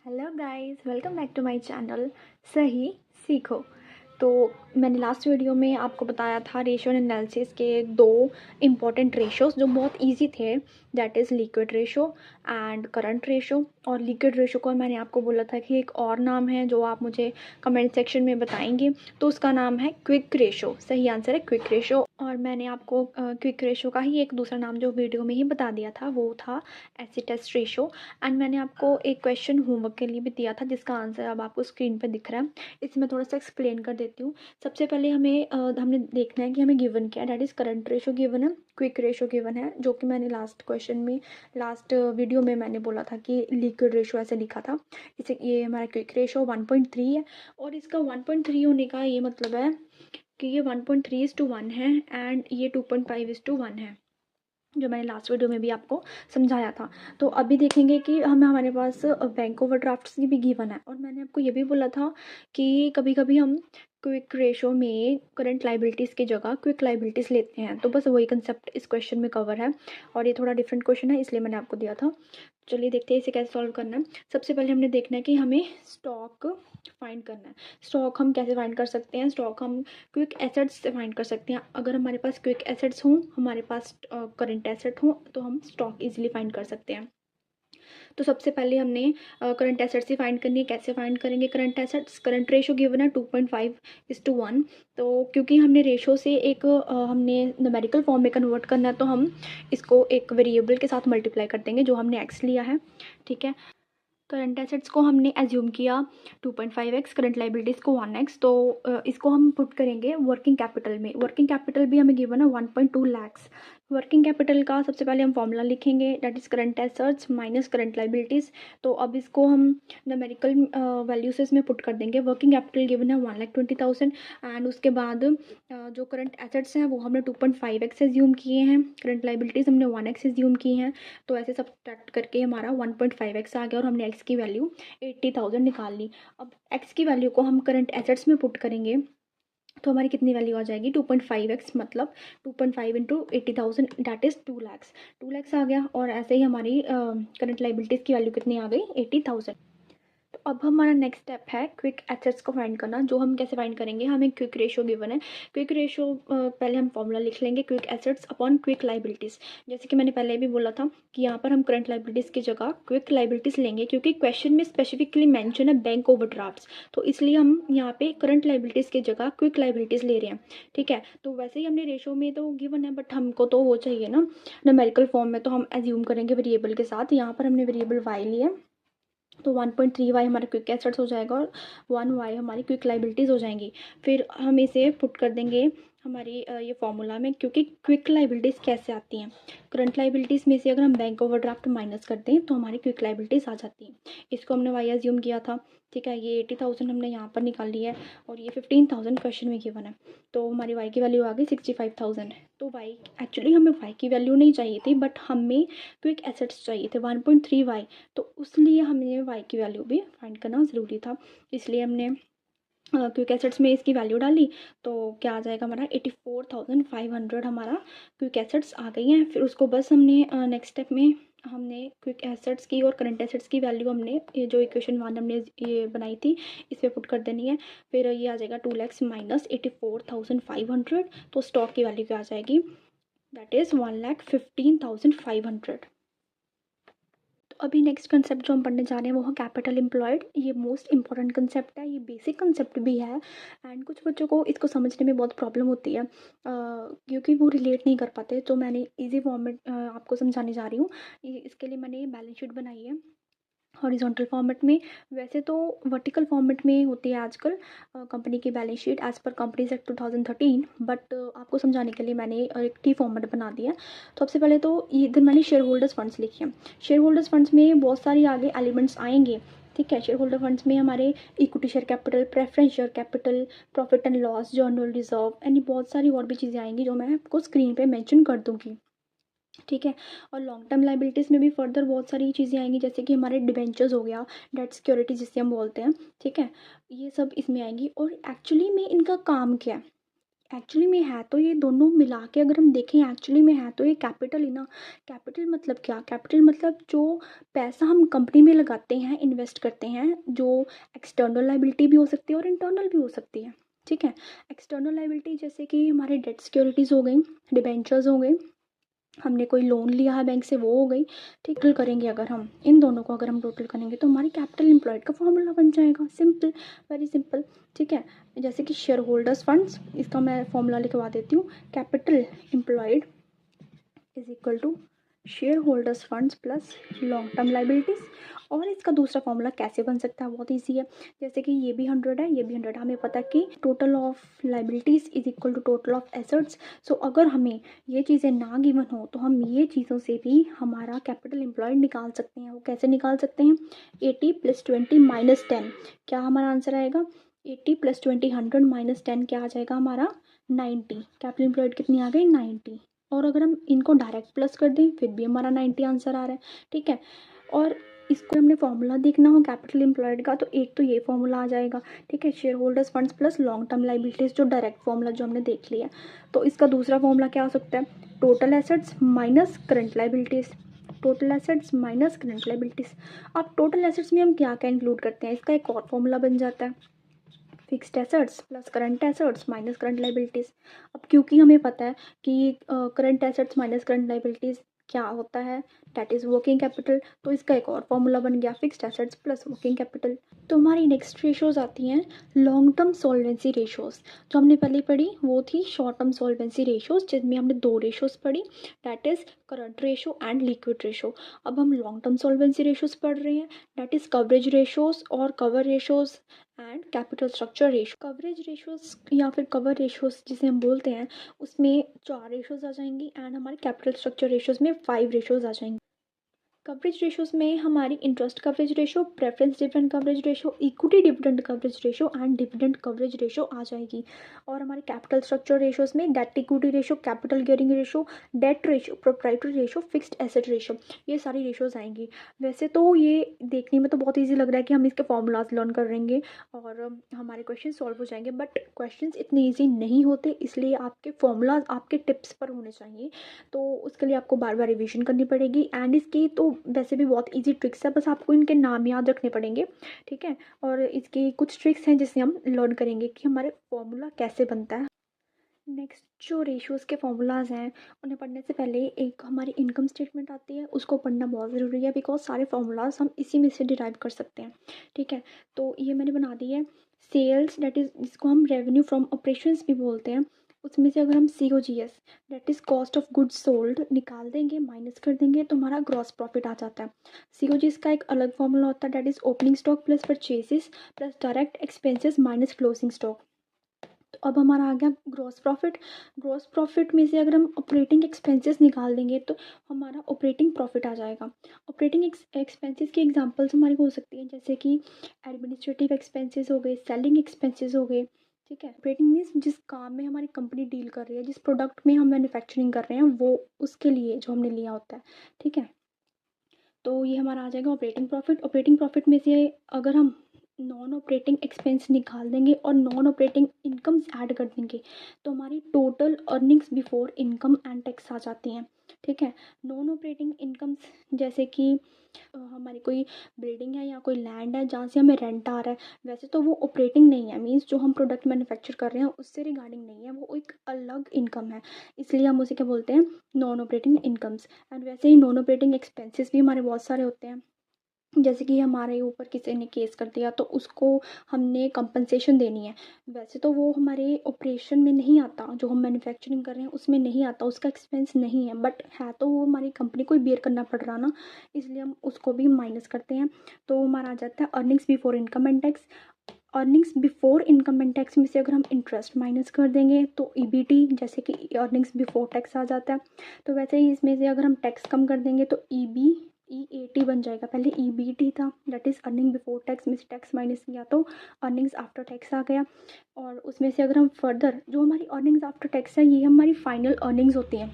Hello guys, welcome back to my channel सही सीखो। तो मैंने लास्ट वीडियो में आपको बताया था रेशियो एंड एनालिसिस के दो इम्पॉर्टेंट रेशियोज जो बहुत इजी थे, that is liquid ratio and current ratio. और लिक्विड रेशियो को मैंने आपको बोला था कि एक और नाम है जो आप मुझे कमेंट सेक्शन में बताएंगे, तो उसका नाम है क्विक रेशियो। सही आंसर है क्विक रेशियो। और मैंने आपको क्विक रेशियो का ही एक दूसरा नाम जो वीडियो में ही बता दिया था वो था एसिड टेस्ट रेशियो। एंड मैंने आपको एक क्वेश्चन होमवर्क के लिए भी दिया था जिसका आंसर अब आपको स्क्रीन पर दिख रहा है। इसमें थोड़ा सा एक्सप्लेन कर देती हूँ। सबसे पहले हमने देखना है कि हमें गिवन क्या है, that is current ratio given है, क्विक रेशो गिवन है, जो कि मैंने लास्ट वीडियो में मैंने बोला था कि लिक्विड रेशो ऐसे लिखा था। इसे ये हमारा क्विक रेशो 1.3 है। और इसका 1.3 होने का ये मतलब है कि ये 1.3:1 है एंड ये 2.5:1 है, जो मैंने लास्ट वीडियो में भी आपको समझाया था। तो अभी देखेंगे कि हमारे पास बैंक ओवरड्राफ्ट्स की भी गिवन है। और मैंने आपको ये भी बोला था कि कभी कभी हम क्विक रेशो में करंट लाइबिलिटीज़ की जगह क्विक लाइबिलिटीज़ लेते हैं, तो बस वही कंसेप्ट इस क्वेश्चन में कवर है। और ये थोड़ा डिफरेंट क्वेश्चन है, इसलिए मैंने आपको दिया था। चलिए देखते हैं इसे कैसे सॉल्व करना है। सबसे पहले हमने देखना है कि हमें स्टॉक फाइंड करना है। स्टॉक हम कैसे फाइंड कर सकते हैं? स्टॉक हम क्विक एसेट्स से फाइंड कर सकते हैं। अगर हमारे पास क्विक एसेट्स हों, हमारे पास करंट एसेट हों, तो हम स्टॉक इजीली फाइंड कर सकते हैं। तो सबसे पहले हमने करंट एसेट्स ही फाइंड करनी है। कैसे फाइंड करेंगे current assets? Current ratio given है 2.5:1। तो क्योंकि हमने रेशो से हमने न्यूमेरिकल फॉर्म में कन्वर्ट करना है, तो हम इसको एक वेरिएबल के साथ मल्टीप्लाई कर देंगे जो हमने एक्स लिया है। ठीक है, करंट एसेट्स को हमने एज्यूम किया 2.5x, करंट लाइबिलिटीज़ को 1x। तो इसको हम पुट करेंगे वर्किंग कैपिटल में। वर्किंग कैपिटल भी हमें गिवन है 1.2 लाख्स। वर्किंग कैपिटल का सबसे पहले हम फॉर्मूला लिखेंगे, that is current assets minus current liabilities. तो अब इसको हम न्यूमेरिकल वैल्यू से इसमें पुट कर देंगे। वर्किंग कैपिटल गिवन है 1,20,000 एंड उसके बाद जो करंट एसेट्स हैं वो हमने 2.5x एज्यूम किए हैं, करंट लाइबिलिटीज़ हमने 1x एज्यूम की हैं। तो ऐसे सब्ट्रैक्ट करके हमारा 1.5x आ गया और हमने x की वैल्यू 80,000 निकाल ली। अब x की वैल्यू को हम करंट एसेट्स में पुट करेंगे तो हमारी कितनी वैल्यू आ जाएगी? 2.5x मतलब 2.5 into 80,000 that is 2 lakhs. 2 lakhs आ गया। और ऐसे ही हमारी करंट लाइबिलिटीज़ की वैल्यू कितनी आ गई? 80,000। तो अब हमारा नेक्स्ट स्टेप है क्विक एसेट्स को फाइंड करना। जो हम कैसे फाइंड करेंगे? हमें क्विक रेशो गिवन है। क्विक रेशो पहले हम फॉर्मूला लिख लेंगे, quick assets upon quick liabilities. जैसे कि मैंने पहले भी बोला था कि यहाँ पर हम करंट लाइबिलिटीज़ की जगह क्विक लाइबिलिटीज़ लेंगे, क्योंकि क्वेश्चन में स्पेसिफिकली मेंशन है बैंक ओवरड्राफ्ट्स। तो इसलिए हम यहाँ पे करंट लाइबिलिटीज़ की जगह क्विक लाइबिलिटीज़ ले रहे हैं। ठीक है, तो वैसे ही हमने रेशो में तो गिवन है, बट हमको तो वो चाहिए ना न्यूमेरिकल फॉर्म में, तो हम एज्यूम करेंगे वेरिएबल के साथ। यहाँ पर हमने वेरिएबल वाई लिया, तो 1.3y हमारा क्विक एसेट्स हो जाएगा और 1y हमारी क्विक लाइबिलिटीज़ हो जाएंगी। फिर हम इसे पुट कर देंगे हमारी ये फॉर्मूला में, क्योंकि क्विक लाइबिलिटीज़ कैसे आती हैं? करंट लाइबिलिटीज़ में से अगर हम बैंक ओवरड्राफ्ट माइनस करते हैं तो हमारी क्विक लाइबिलिटीज़ आ जाती हैं। इसको हमने वाई एज्यूम किया था। ठीक है, ये 80,000 हमने यहाँ पर निकाल लिया है और ये 15,000 क्वेश्चन में गिवन है। तो हमारी वाई की वैल्यू आ गई 65,000। तो वाई एक्चुअली हमें वाई की वैल्यू नहीं चाहिए थी, बट हमें क्विक एसेट्स चाहिए थे 1.3y। तो उसलिए हमें वाई की वैल्यू भी फाइंड करना ज़रूरी था, इसलिए हमने क्विक एसेट्स में इसकी वैल्यू डाली। तो क्या आ जाएगा हमारा? 84,500 हमारा क्विक एसेट्स आ गई हैं। फिर उसको बस हमने नेक्स्ट स्टेप में हमने क्विक एसेट्स की और करंट एसेट्स की वैल्यू हमने ये जो इक्वेशन 1 हमने ये बनाई थी इस पर पुट कर देनी है। फिर ये आ जाएगा 2 लैक्स माइनस 84,500। तो स्टॉक की वैल्यू क्या आ जाएगी? That is 1,15,500। अभी नेक्स्ट कंसेप्ट जो हम पढ़ने जा रहे हैं वो है कैपिटल एम्प्लॉयड। ये मोस्ट इंपॉर्टेंट कंसेप्ट है, ये बेसिक कंसेप्ट भी है एंड कुछ बच्चों को इसको समझने में बहुत प्रॉब्लम होती है क्योंकि वो रिलेट नहीं कर पाते। तो मैंने इजी फॉर्म में आपको समझाने जा रही हूँ। इसके लिए मैंने बैलेंस शीट बनाई है हॉरिजॉन्टल फॉर्मेट में। वैसे तो वर्टिकल फॉर्मेट में होती है आजकल कंपनी की balance sheet as per companies act 2013, but आपको समझाने के लिए मैंने एक टी फॉर्मेट बना दिया है। तो सबसे पहले तो इधर मैंने शेयर होल्डर्स फंड्स लिखे हैं। शेयर होल्डर्स फंड्स में बहुत सारी आगे एलिमेंट्स आएंगे। ठीक है, शेयर होल्डर फंड्स में हमारे equity share capital, preference share capital, profit and loss, journal reserve and बहुत सारी और भी चीज़ें आएंगी जो मैं आपको स्क्रीन पे मेंशन कर दूँगी। ठीक है, और लॉन्ग टर्म लाइबिलिटीज़ में भी फर्दर बहुत सारी चीज़ें आएंगी, जैसे कि हमारे डिबेंचर्स हो गया, डेट सिक्योरिटी जिसे हम बोलते हैं। ठीक है, ये सब इसमें आएंगी। और एक्चुअली में इनका काम क्या है? एक्चुअली में है तो ये दोनों मिला के अगर हम देखें, एक्चुअली में है तो ये कैपिटल ही ना। कैपिटल मतलब क्या? कैपिटल मतलब जो पैसा हम कंपनी में लगाते हैं, इन्वेस्ट करते हैं, जो एक्सटर्नल लाइबिलिटी भी हो सकती है और इंटरनल भी हो सकती है। ठीक है, एक्सटर्नल लाइबिलिटी जैसे कि हमारे डेट सिक्योरिटीज़ हो गई, डिबेंचर्स हो गए, हमने कोई लोन लिया है बैंक से, वो हो गई। ठीक, टोटल करेंगे अगर हम इन दोनों को, अगर हम टोटल करेंगे तो हमारी कैपिटल एम्प्लॉयड का फॉर्मूला बन जाएगा। Simple, very simple. ठीक है, जैसे कि शेयर होल्डर्स फंड्स, इसका मैं फॉर्मूला लिखवा देती हूँ। Capital employed is equal to share holders funds plus long term liabilities. और इसका दूसरा फॉर्मूला कैसे बन सकता है? बहुत ईजी है। जैसे कि ये भी 100 है, ये भी 100, हमें पता है कि total of liabilities is equal to total of assets. So अगर हमें ये चीज़ें ना गिवन हो तो हम ये चीज़ों से भी हमारा कैपिटल एम्प्लॉयड निकाल सकते हैं। वो कैसे निकाल सकते हैं? 80 + 20 - 10, क्या हमारा आंसर आएगा? 80 + 20 100 - 10 क्या आ जाएगा हमारा? 90। कैपिटल एम्प्लॉयड कितनी आ गई? 90। और अगर हम इनको डायरेक्ट प्लस कर दें फिर भी हमारा 90 आंसर आ रहा है। ठीक है, और इसको हमने फॉर्मूला देखना हो कैपिटल एम्प्लॉयड का तो एक तो ये फॉर्मूला आ जाएगा। ठीक है, share holders funds plus long term liabilities, जो डायरेक्ट फॉर्मूला जो हमने देख लिया। तो इसका दूसरा फॉर्मूला क्या हो सकता है? Total assets minus current liabilities, total assets minus current liabilities. अब टोटल एसेट्स में हम क्या क्या इंक्लूड करते हैं? इसका एक और फॉर्मूला बन जाता है, fixed assets plus current assets minus current liabilities. अब क्योंकि हमें पता है कि current assets minus current liabilities क्या होता है, दैट इज़ वर्किंग कैपिटल, तो इसका एक और फॉर्मूला बन गया, fixed assets plus working capital. तो हमारी नेक्स्ट रेशोज आती हैं लॉन्ग टर्म सॉल्वेंसी रेशोज़। जो हमने पहले पढ़ी वो थी शॉर्ट टर्म सॉल्वेंसी रेशोज़, जिसमें हमने 2 रेशोज़ पढ़ी, that is current ratio and liquid ratio. अब हम लॉन्ग टर्म सॉल्वेंसी रेशोज़ पढ़ रहे हैं, दैट इज़ कवरेज रेशोज़ और cover ratios and capital structure ratio. Coverage ratios या फिर कवर रेशोज़ जिसे हम बोलते हैं, उसमें 4 रेशोज़ आ जाएंगी एंड हमारे कैपिटल स्ट्रक्चर रेशोज़ में 5 रेशोज़ आ जाएंगी। कवरेज रेशोज़ में हमारी interest coverage ratio, preference dividend coverage ratio, equity dividend coverage ratio and dividend coverage ratio आ जाएगी। और हमारे कैपिटल स्ट्रक्चर रेशोज़ में debt equity ratio, capital gearing ratio, debt ratio, proprietary ratio, fixed asset ratio, ये सारी ratios आएंगी। वैसे तो ये देखने में तो बहुत ईजी लग रहा है कि हम इसके फॉर्मूलाज लर्न करेंगे और हमारे क्वेश्चन सॉल्व हो जाएंगे, बट क्वेश्चंस इतने ईजी नहीं होते, इसलिए आपके फॉर्मूलाज आपके टिप्स पर होने चाहिए। तो उसके लिए आपको बार बार रिविजन करनी पड़ेगी एंड इसकी तो वैसे भी बहुत इजी ट्रिक्स है, बस आपको इनके नाम याद रखने पड़ेंगे। ठीक है, और इसकी कुछ ट्रिक्स हैं जिससे हम लर्न करेंगे कि हमारे फॉर्मूला कैसे बनता है। नेक्स्ट जो रेशियोज़ के फॉर्मूलाज हैं उन्हें पढ़ने से पहले एक हमारी इनकम स्टेटमेंट आती है, उसको पढ़ना बहुत ज़रूरी है, बिकॉज सारे फॉर्मूलाज हम इसी में से डिराइव कर सकते हैं। ठीक है, तो ये मैंने बना दी है। सेल्स दैट इज़, जिसको हम रेवेन्यू फ्रॉम ऑपरेशंस भी बोलते हैं, उसमें से अगर हम COGS that is cost of goods sold निकाल देंगे, माइनस कर देंगे, तो हमारा ग्रॉस प्रॉफिट आ जाता है। COGS का एक अलग फॉर्मूला होता है, that is opening stock plus purchases plus direct expenses minus closing stock. तो अब हमारा आ गया ग्रॉस प्रॉफिट। ग्रॉस प्रॉफिट में से अगर हम ऑपरेटिंग एक्सपेंसेस निकाल देंगे तो हमारा ऑपरेटिंग प्रॉफिट आ जाएगा। ऑपरेटिंग एक्सपेंसेस की एग्जांपल्स हमारी हो सकती हैं, जैसे कि एडमिनिस्ट्रेटिव एक्सपेंसेस हो गए, सेलिंग एक्सपेंसेस हो गए। ठीक है, ऑपरेटिंग मीन्स जिस काम में हमारी कंपनी डील कर रही है, जिस प्रोडक्ट में हम मैन्युफैक्चरिंग कर रहे हैं, वो उसके लिए जो हमने लिया होता है। ठीक है, तो ये हमारा आ जाएगा ऑपरेटिंग प्रॉफिट। ऑपरेटिंग प्रॉफिट में से अगर हम नॉन ऑपरेटिंग एक्सपेंस निकाल देंगे और नॉन ऑपरेटिंग इनकम्स ऐड कर देंगे तो हमारी total earnings before income and tax आ जाती हैं। ठीक है, नॉन ऑपरेटिंग इनकम्स जैसे कि हमारी कोई बिल्डिंग है या कोई लैंड है जहाँ से हमें रेंट आ रहा है, वैसे तो वो ऑपरेटिंग नहीं है, मीन्स जो हम प्रोडक्ट मैन्युफैक्चर कर रहे हैं उससे रिगार्डिंग नहीं है, वो एक अलग इनकम है, इसलिए हम उसे क्या बोलते हैं? Non operating incomes. एंड वैसे ही नॉन ऑपरेटिंग एक्सपेंसेस भी हमारे बहुत सारे होते हैं, जैसे कि हमारे ऊपर किसी ने केस कर दिया तो उसको हमने कंपनसेशन देनी है, वैसे तो वो हमारे ऑपरेशन में नहीं आता, जो हम मैन्युफैक्चरिंग कर रहे हैं उसमें नहीं आता, उसका एक्सपेंस नहीं है, बट है तो वो हमारी कंपनी को ही बेयर करना पड़ रहा ना, इसलिए हम उसको भी माइनस करते हैं। तो हमारा आ जाता है earnings before income and tax. Earnings before income and tax में से अगर हम इंटरेस्ट माइनस कर देंगे तो EBT, जैसे कि अर्निंग्स बिफोर टैक्स आ जाता है। तो वैसे ही इसमें से अगर हम टैक्स कम कर देंगे तो EAT बन जाएगा, पहले EBT था, that is earning before tax में से टैक्स माइनस किया तो अर्निंग्स आफ्टर टैक्स आ गया। और उसमें से अगर हम फर्दर जो हमारी अर्निंग्स आफ्टर टैक्स है, ये हमारी फाइनल अर्निंग्स होती हैं,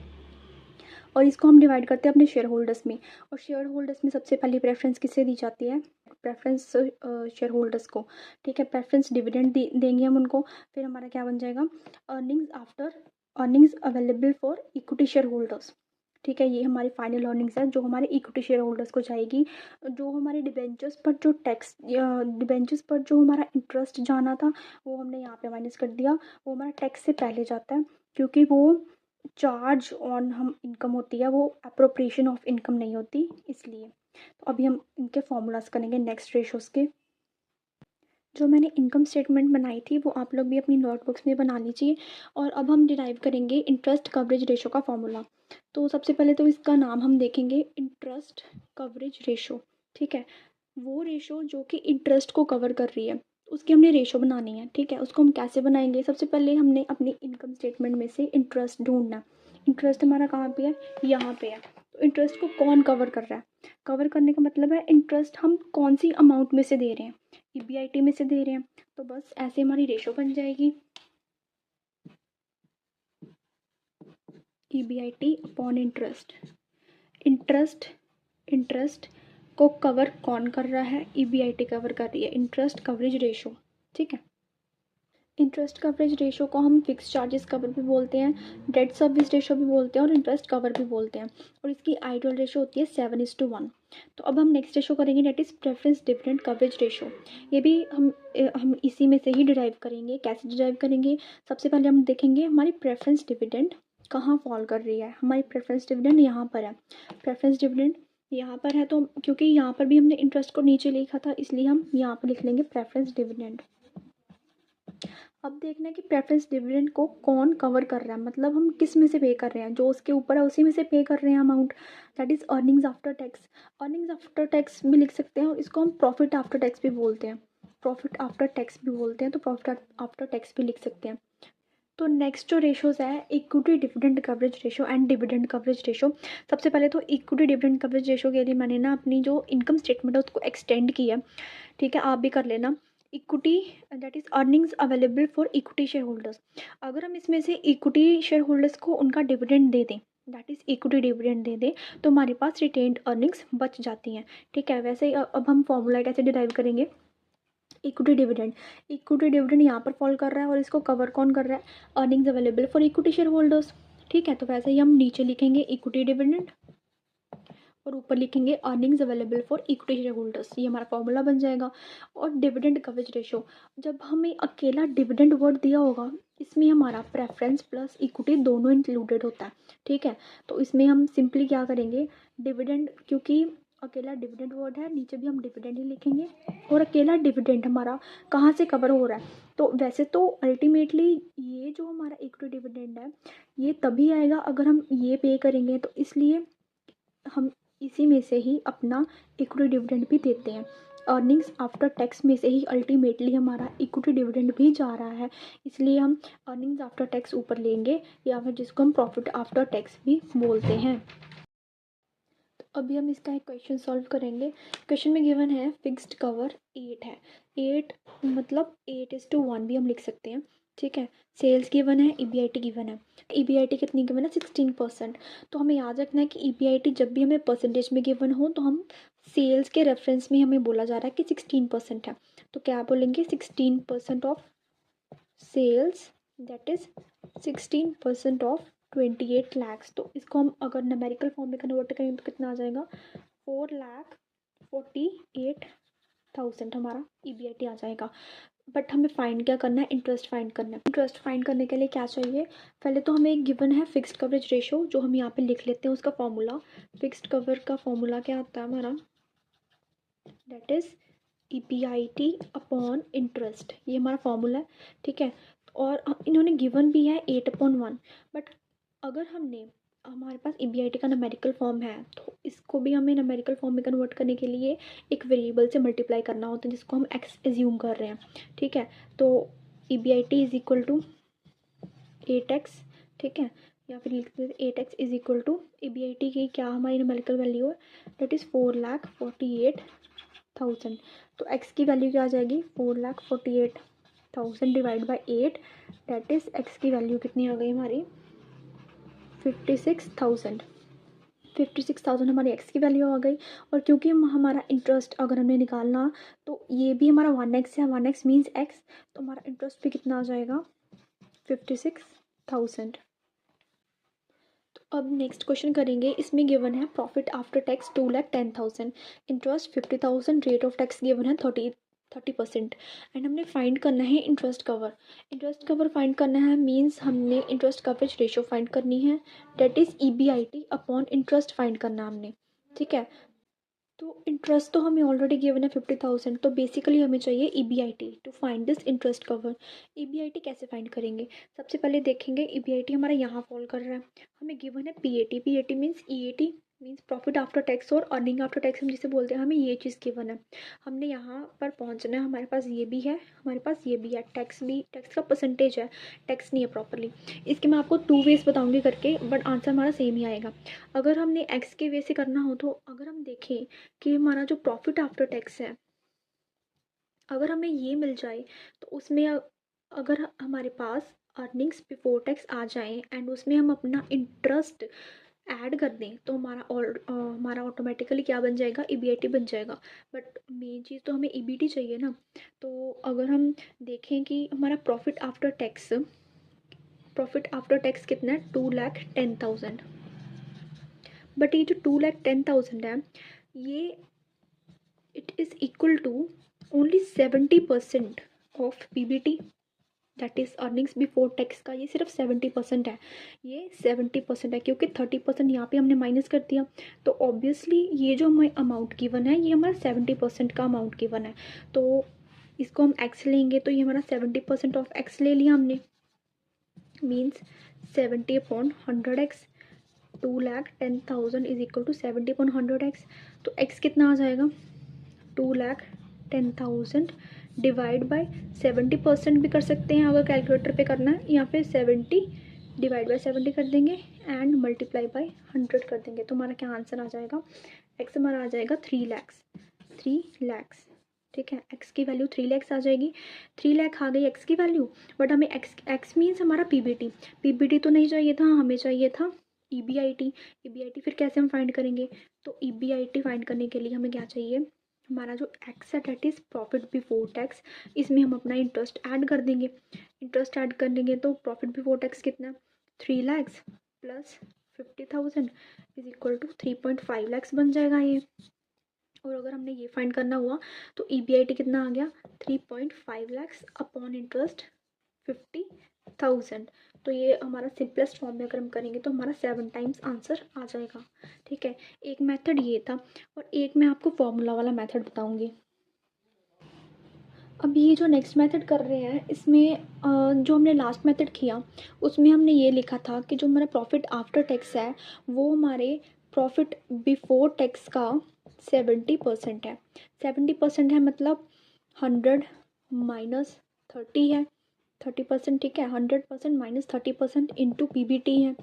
और इसको हम डिवाइड करते हैं अपने शेयर होल्डर्स में, और शेयर होल्डर्स में सबसे पहली प्रेफरेंस किससे दी जाती है, प्रेफरेंस शेयर होल्डर्स को, ठीक है, प्रेफरेंस डिविडेंड देंगे हम उनको। फिर हमारा क्या बन जाएगा, earnings available for equity share holders, ठीक है, ये हमारी फाइनल अर्निंग्स है जो हमारे इक्विटी शेयर होल्डर्स को जाएगी। जो हमारे डिबेंचर्स पर जो टैक्स, डिबेंचर्स पर जो हमारा इंटरेस्ट जाना था वो हमने यहाँ पे माइनस कर दिया, वो हमारा टैक्स से पहले जाता है, क्योंकि वो चार्ज ऑन हम इनकम होती है, वो अप्रोप्रिएशन ऑफ इनकम नहीं होती, इसलिए। तो अभी हम इनके फॉर्मूलाज करेंगे नेक्स्ट रेशोज़ के। जो मैंने इनकम स्टेटमेंट बनाई थी वो आप लोग भी अपनी नोटबुक्स में बना लीजिए। और अब हम डिराइव करेंगे इंटरेस्ट कवरेज रेशो का फॉर्मूला। तो सबसे पहले तो इसका नाम हम देखेंगे इंटरेस्ट कवरेज रेशो, ठीक है, वो रेशो जो कि इंटरेस्ट को कवर कर रही है उसकी हमने रेशो बनानी है, ठीक है। उसको हम कैसे बनाएंगे, सबसे पहले हमने अपनी इनकम स्टेटमेंट में से इंटरेस्ट ढूंढना। इंटरेस्ट हमारा कहाँ पे है, यहाँ पे है। तो इंटरेस्ट को कौन कवर कर रहा है, कवर करने का मतलब है इंटरेस्ट हम कौन सी अमाउंट में से दे रहे हैं, ईबीआईटी में से दे रहे हैं। तो बस ऐसे हमारी रेशो बन जाएगी, ईबीआईटी अपॉन इंटरेस्ट। इंटरेस्ट को कवर कौन कर रहा है, ईबीआईटी कवर कर रही है, इंटरेस्ट कवरेज रेशो, ठीक है। इंटरेस्ट कवरेज रेशो को हम फिक्स चार्जेस कवर भी बोलते हैं, डेट सर्विस रेशो भी बोलते हैं और इंटरेस्ट कवर भी बोलते हैं। और इसकी आइडियल रेशो होती है 7:1। तो अब हम नेक्स्ट रेशो करेंगे, that is preference dividend coverage ratio. ये भी हम इसी में से ही डिराइव करेंगे। कैसे डिराइव करेंगे, सबसे पहले हम देखेंगे हमारी प्रेफरेंस डिविडेंड कहाँ फॉल कर रही है। हमारी प्रेफरेंस डिविडेंड यहाँ पर है, प्रेफरेंस डिविडेंड यहाँ पर है, तो क्योंकि यहाँ पर भी हमने इंटरेस्ट को नीचे लिखा था इसलिए हम यहाँ पर लिख लेंगे प्रेफरेंस डिविडेंड। अब देखना है कि प्रेफरेंस डिविडेंड को कौन कवर कर रहा है, मतलब हम किस में से पे कर रहे हैं, जो उसके ऊपर है उसी में से पे कर रहे हैं amount, that is earnings after tax. Earnings after tax भी लिख सकते हैं और इसको हम प्रॉफिट आफ्टर टैक्स भी बोलते हैं, प्रॉफिट आफ्टर टैक्स भी बोलते हैं, तो प्रॉफिट आफ्टर टैक्स भी लिख सकते हैं। तो नेक्स्ट जो रेशोज़ है, equity dividend coverage ratio and dividend coverage ratio. सबसे पहले तो इक्विटी डिविडेंड कवरेज रेशो के लिए मैंने ना अपनी जो इनकम स्टेटमेंट है उसको एक्सटेंड किया, ठीक है, आप भी कर लेना। Equity that is earnings available for equity share holders. अगर हम इसमें से इक्विटी शेयर होल्डर्स को उनका डिविडेंड दे दें, दैट इज़ इक्विटी डिविडेंड दे दें, तो हमारे पास रिटेन्ड अर्निंग्स बच जाती हैं, ठीक है। वैसे ही अब हम फॉर्मूला कैसे डिराइव करेंगे, इक्विटी डिविडेंड यहाँ पर फॉल कर रहा है और इसको कवर कौन कर रहा है, earnings available for equity share holders, ठीक है। तो वैसे ही हम नीचे लिखेंगे इक्विटी डिविडेंड और ऊपर लिखेंगे earnings available for equity share holders, ये हमारा फॉर्मूला बन जाएगा। और डिविडेंड कवरेज रेशो, जब हमें अकेला डिविडेंड वर्ड दिया होगा इसमें हमारा प्रेफरेंस प्लस इक्विटी दोनों इंक्लूडेड होता है, ठीक है। तो इसमें हम सिंपली क्या करेंगे, डिविडेंड, क्योंकि अकेला डिविडेंड वर्ड है, नीचे भी हम डिविडेंड ही लिखेंगे। और अकेला डिविडेंड हमारा कहाँ से कवर हो रहा है, तो वैसे तो अल्टीमेटली ये जो हमारा इक्विटी डिविडेंड है ये तभी आएगा अगर हम ये पे करेंगे, तो इसलिए हम इसी में से ही अपना इक्विटी डिविडेंड भी देते हैं। अर्निंग्स आफ्टर टैक्स में से ही अल्टीमेटली हमारा इक्विटी डिविडेंड भी जा रहा है, इसलिए हम अर्निंग्स आफ्टर टैक्स ऊपर लेंगे, या फिर जिसको हम प्रॉफिट आफ्टर टैक्स भी बोलते हैं। तो अभी हम इसका एक क्वेश्चन सॉल्व करेंगे। क्वेश्चन में गिवन है फिक्स्ड कवर 8 है, 8 मतलब 8:1 भी हम लिख सकते हैं, ठीक है। सेल्स गिवन है, ईबीआईटी गिवन है, ईबीआईटी कितनी गिवन है, 16%। तो हमें याद रखना है कि ईबीआईटी जब भी हमें परसेंटेज में गिवन हो तो हम सेल्स के रेफरेंस में हमें बोला जा रहा है कि 16% है, तो क्या बोलेंगे 16% of sales, that is 16% of 28 lakhs. तो इसको हम अगर न्यूमेरिकल फॉर्म में कन्वर्ट करें तो कितना आ जाएगा, 4,48,000 हमारा ईबीआईटी आ जाएगा। बट हमें फाइंड क्या करना है, इंटरेस्ट फाइंड करना है। इंटरेस्ट फाइंड करने के लिए क्या चाहिए, पहले तो हमें एक गिवन है फिक्स्ड कवरेज रेशो जो हम यहाँ पे लिख लेते हैं उसका फॉर्मूला। फिक्स्ड कवर का फॉर्मूला क्या आता है हमारा, that is EPIT upon interest, ये हमारा फॉर्मूला है, ठीक है। और इन्होंने गिवन भी है 8/1, बट अगर हमारे पास ईबीआईटी का न्यूमेरिकल फॉर्म है तो इसको भी हमें न्यूमेरिकल फॉर्म में कन्वर्ट करने के लिए एक वेरिएबल से मल्टीप्लाई करना होता है जिसको हम एक्स एज्यूम कर रहे हैं, ठीक है। तो EBIT is equal to 8x, ठीक है, या फिर लिख देते 8x is equal to EBIT की क्या हमारी न्यूमेरिकल वैल्यू है, दैट इज़ 4,48,000। तो x की वैल्यू क्या आ जाएगी, 4,48,000 divide by 8, that is x की वैल्यू कितनी आ गई हमारी 56,000, 56,000 हमारी एक्स की वैल्यू आ गई। और क्योंकि हमारा इंटरेस्ट अगर हमें निकालना तो ये भी हमारा 1x है, 1x मीन्स x, तो हमारा इंटरेस्ट भी कितना आ जाएगा 56,000। तो अब नेक्स्ट क्वेश्चन करेंगे। इसमें गिवन है profit after tax 2,10,000, interest 50,000, rate of tax given है 30% एंड हमने फाइंड करना है interest cover. Interest cover find करना है मीन्स हमने इंटरेस्ट कवरेज रेशो फाइंड करनी है, that is EBIT upon interest find करना हमने, ठीक है। तो इंटरेस्ट तो हमें ऑलरेडी गिवन है 50,000, तो बेसिकली हमें चाहिए EBIT to find this interest cover. EBIT कैसे फाइंड करेंगे? सबसे पहले देखेंगे EBIT हमारा यहाँ फॉल कर रहा है, हमें गिवन है PAT, PAT means EAT means profit after tax और अर्निंग आफ्टर टैक्स हम जिसे बोलते हैं, हमें ये चीज़ गिवन है। हमने यहाँ पर पहुँचना है, हमारे पास ये भी है, हमारे पास ये भी है, टैक्स भी, टैक्स का परसेंटेज है, टैक्स नहीं है प्रॉपरली। इसके मैं आपको 2 वेज बताऊँगी करके, बट आंसर हमारा सेम ही आएगा। अगर हमने एक्स के वे से करना हो तो अगर हम देखें कि हमारा जो प्रॉफिट आफ्टर टैक्स है अगर हमें ये मिल जाए तो उसमें अगर हमारे पास अर्निंग्स बिफोर टैक्स आ जाएं एंड उसमें हम अपना इंटरेस्ट ऐड कर दें तो हमारा ऑटोमेटिकली क्या बन जाएगा, EBIT बन जाएगा। बट मेन चीज़ तो हमें EBT चाहिए ना। तो अगर हम देखें कि हमारा प्रॉफिट आफ्टर टैक्स कितना है 2,10,000, बट ये जो 2,10,000 है ये it is equal to only 70% of PBT, that is earnings before tax का ये सिर्फ 70% है, ये 70% है क्योंकि 30% यहाँ पे हमने माइनस कर दिया। तो ऑब्वियसली ये जो हमें अमाउंट गिवन है ये हमारा 70% का अमाउंट गिवन है। तो इसको हम एक्स लेंगे तो ये हमारा 70% ऑफ एक्स ले लिया हमने, means 70/100x, 2,10,000 is equal to 70/100x। तो x कितना आ जाएगा 2,10,000 डिवाइड बाय 70% भी कर सकते हैं अगर कैलकुलेटर पे करना है, या फिर 70 डिवाइड बाय 70 कर देंगे एंड मल्टीप्लाई बाय 100 कर देंगे। तो हमारा क्या आंसर आ जाएगा, x हमारा आ जाएगा 3 लाख, ठीक है। x की वैल्यू 3 लाख आ जाएगी, 3 लाख आ गई x की वैल्यू। बट हमें x मीन्स हमारा PBT तो नहीं चाहिए था, हमें चाहिए था EBIT फिर कैसे हम फाइंड करेंगे? तो EBIT फाइंड करने के लिए हमें क्या चाहिए, हमारा जो x है that is profit before tax, इसमें हम अपना इंटरेस्ट ऐड कर देंगे। इंटरेस्ट ऐड कर देंगे तो प्रॉफिट बिफोर टैक्स कितना, 3 lakh plus 50,000 is equal to 3.5 lakh बन जाएगा ये। और अगर हमने ये फाइंड करना हुआ तो EBIT कितना आ गया 3.5 लाख अपॉन इंटरेस्ट 50,000। तो ये हमारा सिंपलेस्ट फॉर्म में अगर हम करेंगे तो हमारा 7 टाइम्स आंसर आ जाएगा, ठीक है। एक मेथड ये था और एक मैं आपको फॉर्मूला वाला मेथड बताऊंगी। अब ये जो नेक्स्ट मेथड कर रहे हैं इसमें जो हमने लास्ट मेथड किया उसमें हमने ये लिखा था कि जो हमारा प्रॉफिट आफ्टर टैक्स है वो हमारे प्रॉफिट बिफोर टैक्स का 70% है। 70% है मतलब 100 माइनस 30 है, 30%, ठीक है। 100% माइनस 30% इंटू PBT है,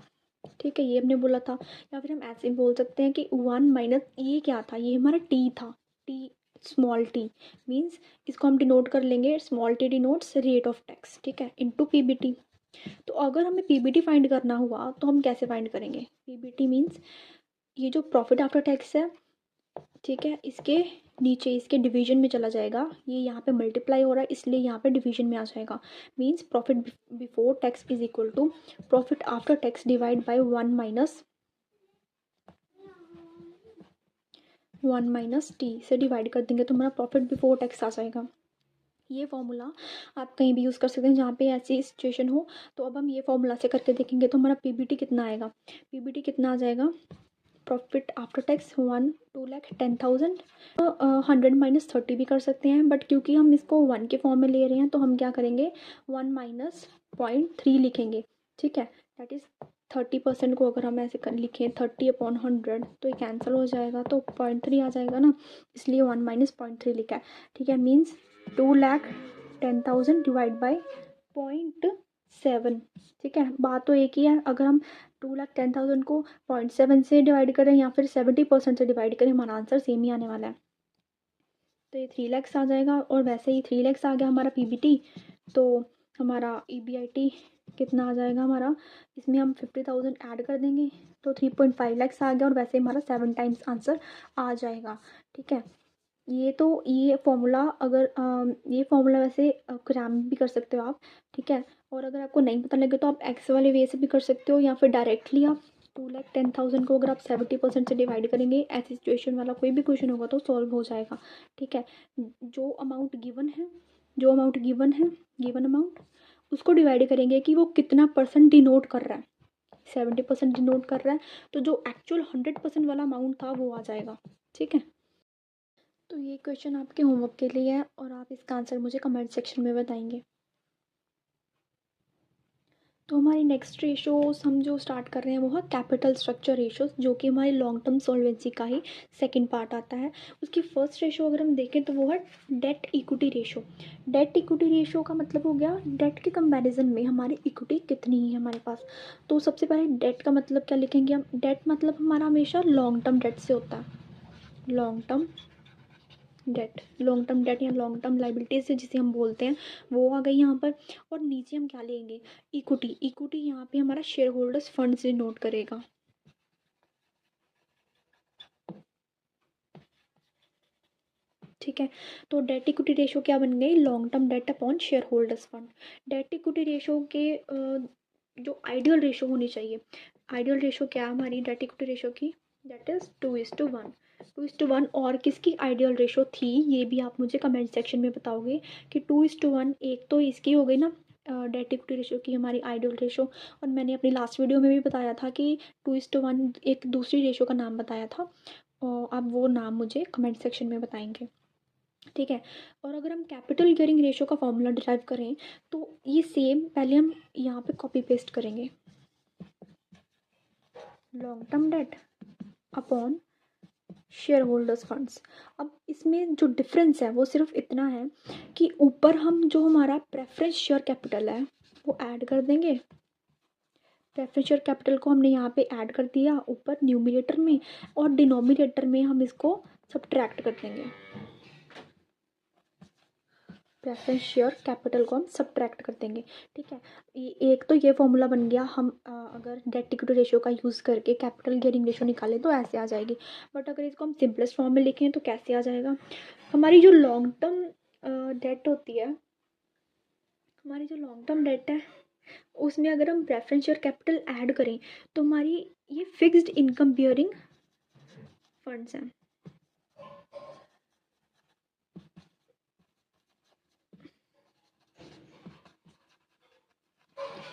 ठीक है, ये हमने बोला था। या फिर हम ऐसे बोल सकते हैं कि 1 माइनस ये क्या था, ये हमारा T था, T स्मॉल t मीन्स इसको हम डिनोट कर लेंगे, small t denotes rate of tax, ठीक है, इंटू PBT। तो अगर हमें PBT फाइंड करना हुआ तो हम कैसे फाइंड करेंगे, PBT मीन्स ये जो प्रॉफिट आफ्टर टैक्स है, ठीक है, इसके नीचे इसके डिवीजन में चला जाएगा, ये यहाँ पे मल्टीप्लाई हो रहा है इसलिए यहाँ पे डिवीजन में आ जाएगा। Means profit before tax is equal to profit after tax divide by 1 minus T से डिवाइड कर देंगे तो हमारा प्रॉफिट बिफोर टैक्स आ जाएगा। ये फॉर्मूला आप कहीं भी यूज़ कर सकते हैं जहाँ पे ऐसी सिचुएशन हो। तो अब हम ये फॉर्मूला से करके देखेंगे तो हमारा PBT कितना आएगा, PBT कितना आ जाएगा, प्रॉफिट आफ्टर टैक्स 2,10,000। तो 100 माइनस 30 भी कर सकते हैं बट क्योंकि हम इसको 1 के फॉर्म में ले रहे हैं तो हम क्या करेंगे 1 माइनस 0.3 लिखेंगे, ठीक है। दैट इज़ 30% को अगर हम ऐसे लिखें 30/100 तो ये कैंसिल हो जाएगा तो 0.3 आ जाएगा ना, इसलिए 1 माइनस 0.3 लिखा है, ठीक है। मीन्स 2,10,000 डिवाइड बाई 0.7, ठीक है। बात तो एक ही है, अगर हम 2,10,000 को 0.7 से डिवाइड करें या फिर 70% से डिवाइड करें हमारा आंसर सेम ही आने वाला है। तो ये 3 लाख आ जाएगा और वैसे ही 3 लाख आ गया हमारा PBT। तो हमारा EBIT कितना आ जाएगा हमारा, इसमें हम 50,000 ऐड कर देंगे तो 3.5 लैक्स आ गया और वैसे हमारा 7 टाइम्स आंसर आ जाएगा। ठीक है, ये फॉर्मूला अगर ये फॉर्मूला वैसे क्रैम भी कर सकते हो आप। ठीक है, और अगर आपको नहीं पता लगे तो आप एक्स वाले वे से भी कर सकते हो, या फिर डायरेक्टली आप 2,10,000 को अगर आप 70% से डिवाइड करेंगे, ऐसी सिचुएशन वाला कोई भी क्वेश्चन होगा तो सॉल्व हो जाएगा। ठीक है, जो अमाउंट गिवन है गिवन अमाउंट, उसको डिवाइड करेंगे कि वो कितना परसेंट डिनोट कर रहा है। 70% डिनोट कर रहा है तो जो एक्चुअल 100% वाला अमाउंट था वो आ जाएगा। ठीक है, तो ये क्वेश्चन आपके होमवर्क के लिए है और आप इसका आंसर मुझे कमेंट सेक्शन में बताएंगे। तो हमारी नेक्स्ट रेशोस हम जो स्टार्ट कर रहे हैं वो है कैपिटल स्ट्रक्चर रेशोस, जो कि हमारी लॉन्ग टर्म सॉल्वेंसी का ही सेकंड पार्ट आता है। उसकी फर्स्ट रेशो अगर हम देखें तो वो है date equity ratio. Date equity ratio का मतलब हो गया डेट के कंपैरिजन में हमारी इक्विटी कितनी है हमारे पास। तो सबसे पहले डेट का मतलब क्या लिखेंगे हम। डेट मतलब हमारा हमेशा लॉन्ग टर्म डेट से होता है। लॉन्ग टर्म डेट या लॉन्ग टर्म लाइबिलिटीज जिसे हम बोलते हैं वो आ गई यहाँ पर। और नीचे हम क्या लेंगे, इक्विटी यहाँ पे हमारा शेयर होल्डर्स फंड से नोट करेगा। ठीक है, तो डेट इक्विटी रेशो क्या बन गई, long term debt upon share holders fund. Date equity ratio के जो आइडियल रेशो होनी चाहिए, आइडियल रेशो क्या है हमारी डेट इक्विटी रेशो की, दैट इज 2:1। 2:1 और किसकी आइडियल रेशो थी ये भी आप मुझे कमेंट सेक्शन में बताओगे कि 2:1 एक तो इसकी हो गई ना डेट इक्विटी रेशो की हमारी आइडियल रेशो। और मैंने अपनी लास्ट वीडियो में भी बताया था कि 2:1 एक दूसरी रेशो का नाम बताया था, और आप वो नाम मुझे कमेंट सेक्शन में बताएंगे। ठीक है, और अगर हम कैपिटल गियरिंग रेशो का फॉर्मूला डिराइव करें तो ये सेम पहले हम यहाँ पे कॉपी पेस्ट करेंगे, long term debt upon share holders funds. अब इसमें जो डिफरेंस है वो सिर्फ इतना है कि ऊपर हम जो हमारा प्रेफरेंस शेयर कैपिटल है वो ऐड कर देंगे। प्रेफरेंस शेयर कैपिटल को हमने यहाँ पे ऐड कर दिया ऊपर न्यूमरेटर में, और डिनोमिनेटर में हम इसको सब्ट्रैक्ट कर देंगे। प्रेफरेंस शेयर कैपिटल को हम सब्ट्रैक्ट कर देंगे। ठीक है, एक तो ये फॉर्मूला बन गया। हम अगर डेट इक्विटी रेशियो का यूज़ करके कैपिटल गियरिंग रेशियो निकालें तो ऐसे आ जाएगी। बट अगर इसको हम सिंपलेस्ट फॉर्म में लिखें तो कैसे आ जाएगा, हमारी जो लॉन्ग टर्म डेट होती है, हमारी जो लॉन्ग टर्म डेट है उसमें अगर हम प्रेफरेंस शेयर कैपिटल ऐड करें तो हमारी ये फिक्स्ड इनकम बियरिंग फंड्स हैं।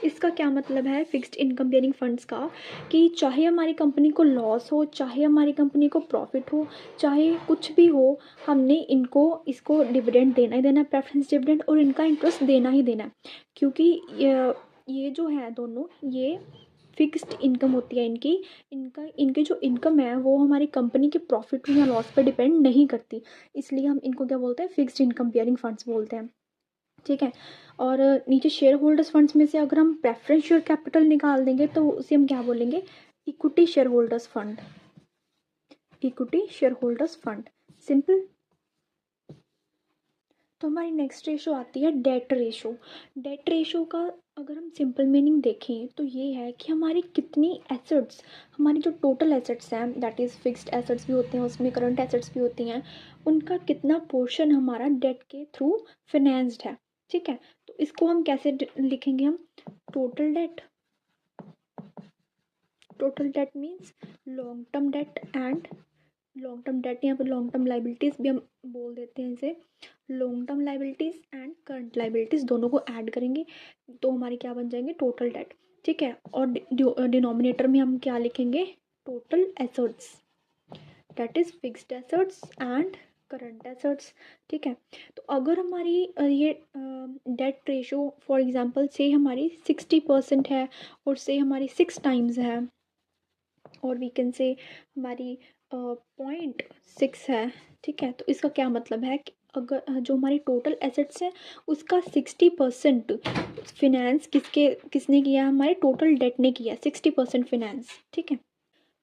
इसका क्या मतलब है फिक्स्ड इनकम बेयरिंग फंड्स का, कि चाहे हमारी कंपनी को लॉस हो, चाहे हमारी कंपनी को प्रॉफिट हो, चाहे कुछ भी हो, हमने इसको डिविडेंड देना ही देना है, प्रेफरेंस डिविडेंड, और इनका इंटरेस्ट देना ही देना है। क्योंकि ये जो है दोनों ये फिक्स्ड इनकम होती है इनकी जो इनकम है वो हमारी कंपनी के प्रॉफिट या लॉस पर डिपेंड नहीं करती। इसलिए हम इनको क्या बोलते हैं, फिक्स्ड इनकम बेयरिंग फंड्स बोलते हैं। ठीक है, और नीचे शेयर होल्डर्स फंड्स में से अगर हम प्रेफरेंस शेयर कैपिटल निकाल देंगे तो उसे हम क्या बोलेंगे, equity share holders fund. Equity share holders fund, simple. तो हमारी नेक्स्ट रेशो आती है डेट रेशो। डेट रेशो का अगर हम सिंपल मीनिंग देखें तो ये है कि हमारी कितनी एसेट्स, हमारी जो टोटल एसेट्स हैं, दैट इज़ फिक्स्ड एसेट्स भी होते हैं उसमें, करंट एसेट्स भी होती हैं, उनका कितना पोर्शन हमारा डेट के थ्रू फिनेंस्ड है। ठीक है, तो इसको हम कैसे लिखेंगे, हम total date. Total that means long term debt and long term debt या फिर लॉन्ग टर्म लाइबिलिटीज़ भी हम बोल देते हैं इसे। Long term liabilities and current liabilities दोनों को ऐड करेंगे तो हमारी क्या बन जाएंगे, टोटल डेट। ठीक है, और डिनोमिनेटर में हम क्या लिखेंगे, total assets, that is fixed assets and current assets. ठीक है, तो अगर हमारी ये डेट रेशो फॉर एग्जांपल से हमारी 60% है और से हमारी 6 टाइम्स है, और वी कैन से हमारी 0.6 है। ठीक है, तो इसका क्या मतलब है कि अगर जो हमारी टोटल एसेट्स हैं उसका 60% फिनेंस किसने किया, हमारे टोटल डेट ने किया 60% फिनेंस। ठीक है,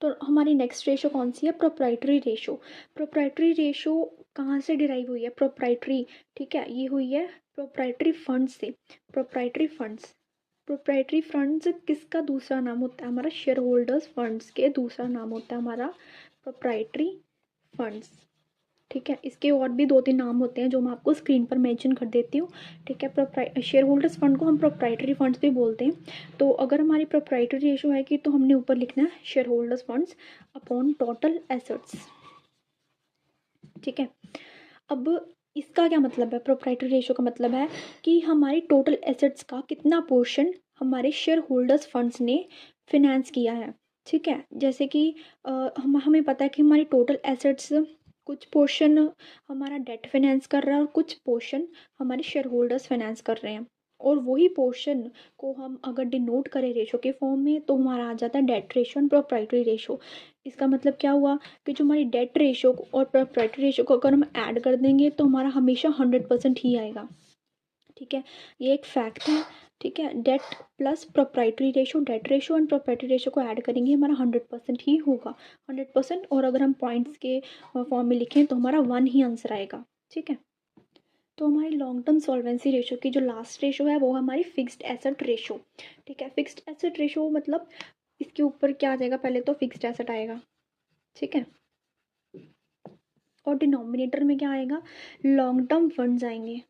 तो हमारी नेक्स्ट रेशो कौन सी है, प्रोप्राइटरी रेशो। प्रोप्राइटरी रेशो कहाँ से डिराइव हुई है, प्रोप्राइटरी। ठीक है, ये हुई है प्रोप्राइटरी फंड्स से। प्रोप्राइटरी फंड्स प्रोप्राइटरी फंड्स किसका दूसरा नाम होता है? हमारा शेयर होल्डर्स फंड्स के दूसरा नाम होता है हमारा प्रोप्राइटरी फंड्स। ठीक है, इसके और भी 2-3 नाम होते हैं जो मैं आपको स्क्रीन पर मेंशन कर देती हूँ। ठीक है, शेयर होल्डर्स फंड को हम प्रोप्राइटरी फंड्स भी बोलते हैं। तो अगर हमारी प्रोप्राइटरी रेशो है कि तो हमने ऊपर लिखना है share holders funds upon total assets. ठीक है, अब इसका क्या मतलब है? प्रोप्राइटरी रेशो का मतलब है कि हमारी टोटल एसेट्स का कितना पोर्शन हमारे शेयर होल्डर्स फंड्स ने फिनेंस किया है। ठीक है, जैसे कि हमें पता है कि हमारी टोटल एसेट्स कुछ पोर्शन हमारा डेट फाइनेंस कर रहा है और कुछ पोर्शन हमारे शेयर होल्डर्स फाइनेंस कर रहे हैं, और वही पोर्शन को हम अगर डिनोट करें रेशो के फॉर्म में तो हमारा आ जाता है debt ratio and proprietary ratio. इसका मतलब क्या हुआ कि जो हमारी डेट रेशो और प्रोप्राइटरी रेशो को अगर हम ऐड कर देंगे तो हमारा हमेशा 100% ही आएगा। ठीक है, ये एक फैक्ट है। ठीक है, debt plus proprietary ratio, debt ratio and proprietary ratio को ऐड करेंगे हमारा 100% ही होगा, 100%। और अगर हम पॉइंट्स के फॉर्म में लिखें तो हमारा 1 ही आंसर आएगा। ठीक है, तो हमारी लॉन्ग टर्म सॉल्वेंसी रेशो की जो लास्ट रेशो है वो हमारी फिक्स्ड एसेट रेशो। ठीक है, फिक्स्ड एसेट रेशो मतलब इसके ऊपर क्या आ जाएगा? पहले तो फिक्स्ड एसेट आएगा। ठीक है, और डिनोमिनेटर में क्या आएगा? लॉन्ग टर्म फंड्स आएंगे।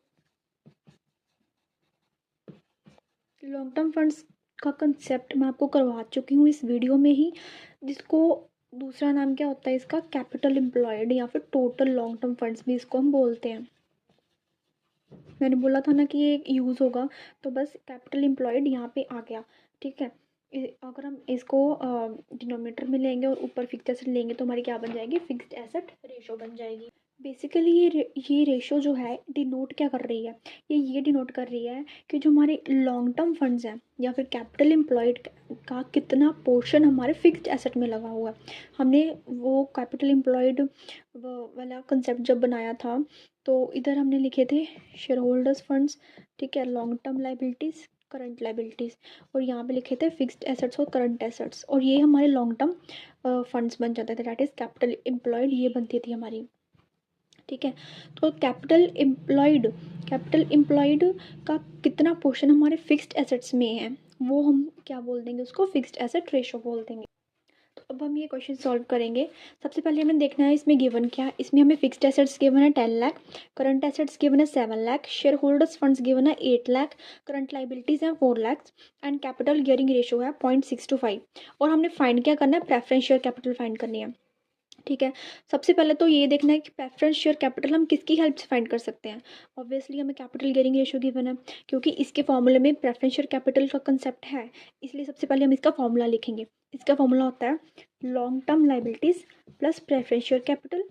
लॉन्ग टर्म फंड्स का कंसेप्ट मैं आपको करवा चुकी हूँ इस वीडियो में ही, जिसको दूसरा नाम क्या होता है इसका? कैपिटल एम्प्लॉयड या फिर टोटल लॉन्ग टर्म फंड्स भी इसको हम बोलते हैं। मैंने बोला था ना कि ये यूज़ होगा, तो बस कैपिटल एम्प्लॉयड यहाँ पे आ गया। ठीक है, अगर हम इसको डिनोमिनेटर में लेंगे और ऊपर फिक्स्ड एसेट लेंगे तो हमारी क्या बन जाएगी? फिक्स्ड एसेट रेशो बन जाएगी। बेसिकली ये रेशो जो है डिनोट क्या कर रही है? ये डिनोट कर रही है कि जो हमारे लॉन्ग टर्म फंड्स हैं या फिर कैपिटल एम्प्लॉयड का कितना पोर्शन हमारे फिक्स्ड एसेट में लगा हुआ है। हमने वो कैपिटल एम्प्लॉयड वाला कंसेप्ट जब बनाया था तो इधर हमने लिखे थे शेयर होल्डर्स फंड्स, ठीक है, long term liabilities, current liabilities, और यहाँ पे लिखे थे फिक्स्ड एसेट्स और करंट एसेट्स, और ये हमारे लॉन्ग टर्म फंड्स बन जाते थे, डैट इज़ कैपिटल एम्प्लॉयड ये बनती थी हमारी। ठीक है, तो कैपिटल एम्प्लॉयड का कितना पोर्शन हमारे फिक्स्ड एसेट्स में है वो हम क्या बोल देंगे? उसको फिक्स्ड एसेट रेशो बोल देंगे। तो अब हम ये क्वेश्चन सॉल्व करेंगे। सबसे पहले हमें देखना है इसमें गिवन क्या है। इसमें हमें फिक्स्ड एसेट्स गिवन है 10 लाख, करंट एसेट्स गिवन है 7 lakh, share holders funds given है 8 लाख, करंट लाइबिलिटीज़ हैं 4 lakh and capital gearing ratio है 0.625। और हमने फाइंड क्या करना है? प्रेफरेंस शेयर कैपिटल फाइंड करनी है। ठीक है, सबसे पहले तो ये देखना है कि प्रेफरेंस शेयर कैपिटल हम किसकी हेल्प से फाइंड कर सकते हैं। ऑब्वियसली हमें कैपिटल गियरिंग रेशियो गिवन है, क्योंकि इसके फॉर्मूले में प्रेफरेंस शेयर कैपिटल का कंसेप्ट है, इसलिए सबसे पहले हम इसका फॉर्मूला लिखेंगे। इसका फॉर्मूला होता है long term liabilities plus preference share capital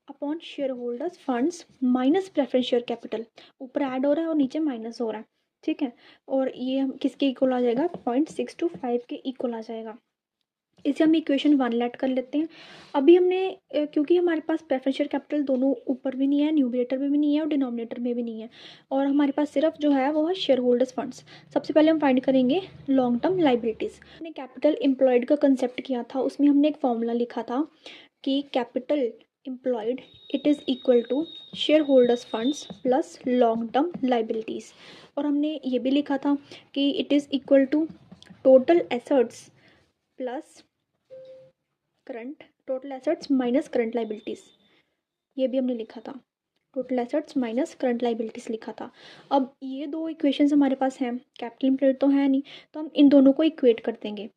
upon share holders funds minus preference share capital. ऊपर ऐड हो रहा है और नीचे माइनस हो रहा है। ठीक है, और ये हम किसके इक्वल आ जाएगा? 0.625 के इक्वल आ जाएगा। इसे हम इक्वेशन 1 लेट कर लेते हैं। अभी हमने क्योंकि हमारे पास प्रेफरेंस शेयर कैपिटल दोनों ऊपर भी नहीं है, न्यूमरेटर में भी नहीं है और डिनोमिनेटर में भी नहीं है, और हमारे पास सिर्फ जो है वो है शेयर होल्डर्स फंड्स। सबसे पहले हम फाइंड करेंगे लॉन्ग टर्म लाइबिलिटीज़। हमने कैपिटल एम्प्लॉयड का कंसेप्ट किया था, उसमें हमने एक फॉर्मूला लिखा था कि capital employed it is equal to share holders funds plus long term liabilities, और हमने ये भी लिखा था कि it is equal to total assets plus current, total assets minus current liabilities, ये भी हमने लिखा था। Total assets minus current liabilities लिखा था। अब ये दो इक्वेशंस हमारे पास हैं, कैपिटल एम्प्लॉयड तो है नहीं, तो हम इन दोनों को इक्वेट कर देंगे।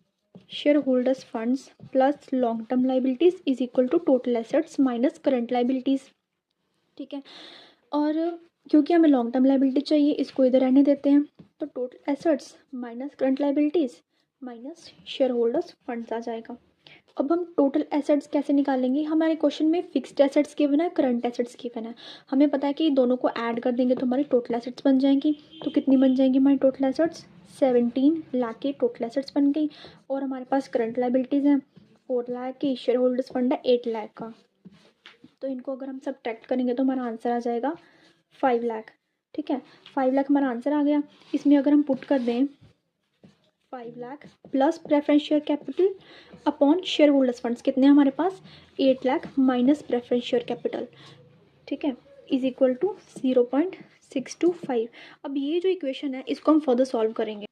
Share holders funds plus long term liabilities is equal to total assets minus current liabilities. ठीक है, और क्योंकि हमें लॉन्ग टर्म लाइबिलिटी चाहिए, इसको इधर रहने देते हैं, तो total assets minus current liabilities minus share holders funds आ जाएगा। अब हम टोटल एसेट्स कैसे निकालेंगे? हमारे क्वेश्चन में फिक्स्ड एसेट्स गिवन है, करंट एसेट्स गिवन है। हमें पता है कि दोनों को ऐड कर देंगे तो हमारी टोटल एसेट्स बन जाएंगी। तो कितनी बन जाएंगी हमारी टोटल एसेट्स? 17 लाख की टोटल एसेट्स बन गई, और हमारे पास करंट लाइबिलिटीज़ हैं 4 लाख की, शेयर होल्डर्स फंड है 8 लाख का। तो इनको अगर हम सब्ट्रैक्ट करेंगे तो हमारा आंसर आ जाएगा 5 लाख। ठीक है, 5 लाख हमारा आंसर आ गया। इसमें अगर हम पुट कर दें 5 lakh plus preference share capital upon share holders funds, कितने हमारे पास? 8 lakh minus preference share capital, ठीक है, इज इक्वल टू 0.625। अब ये जो इक्वेशन है इसको हम फर्दर सॉल्व करेंगे।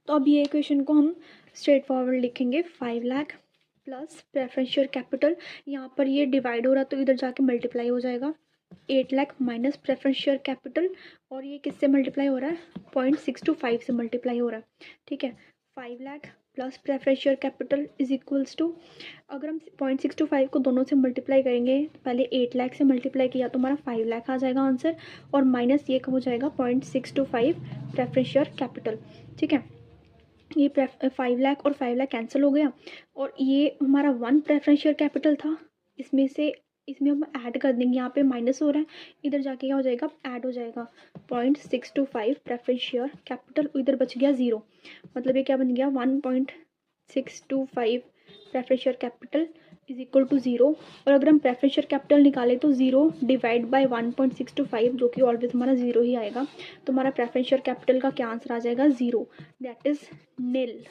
तो अब ये इक्वेशन को हम स्ट्रेट फॉरवर्ड लिखेंगे 5 lakh plus preference share capital, यहाँ पर ये डिवाइड हो रहा है तो इधर जाके मल्टीप्लाई हो जाएगा, 8 lakh minus preference share capital, और ये किससे मल्टीप्लाई हो रहा है, 0.625 से मल्टीप्लाई हो रहा है, ठीक है। 5 lakh plus preference share capital is equals to, अगर हम 0.625 को दोनों से मल्टीप्लाई करेंगे, पहले 8 लाख से मल्टीप्लाई किया तो हमारा 5 लाख आ जाएगा आंसर, और माइनस ये हो जाएगा 0.625 प्रेफरेंस शेयर कैपिटल, ठीक है। ये 5 लाख और 5 लाख कैंसिल हो गया, और ये हमारा 1 प्रेफरेंस शेयर कैपिटल था, इसमें हम ऐड कर देंगे, यहाँ पे माइनस हो रहा है, इधर जाके क्या हो जाएगा, ऐड हो जाएगा 0.625 प्रेफरेंस शेयर कैपिटल, इधर बच गया 0, मतलब ये क्या बन गया 1.625 preference share capital is equal to 0, और अगर हम प्रेफरेंस शेयर कैपिटल निकालें तो 0 डिवाइड बाय 1.625, जो कि ऑलवेज हमारा 0 ही आएगा, तो हमारा प्रेफरेंस शेयर कैपिटल का क्या आंसर आ जाएगा, 0, दैट इज निल।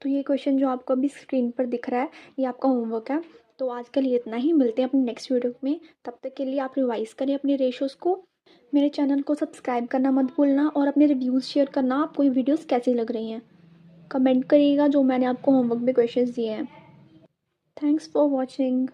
तो ये क्वेश्चन जो आपको अभी स्क्रीन पर दिख रहा है ये आपका होमवर्क है। तो आज के लिए इतना ही, मिलते हैं अपने नेक्स्ट वीडियो में, तब तक के लिए आप रिवाइज करें अपने रेशोज़ को, मेरे चैनल को सब्सक्राइब करना मत भूलना, और अपने रिव्यूज़ शेयर करना, आपको ये वीडियोस कैसी लग रही हैं, कमेंट करिएगा जो मैंने आपको होमवर्क में क्वेश्चंस दिए हैं। Thanks for watching.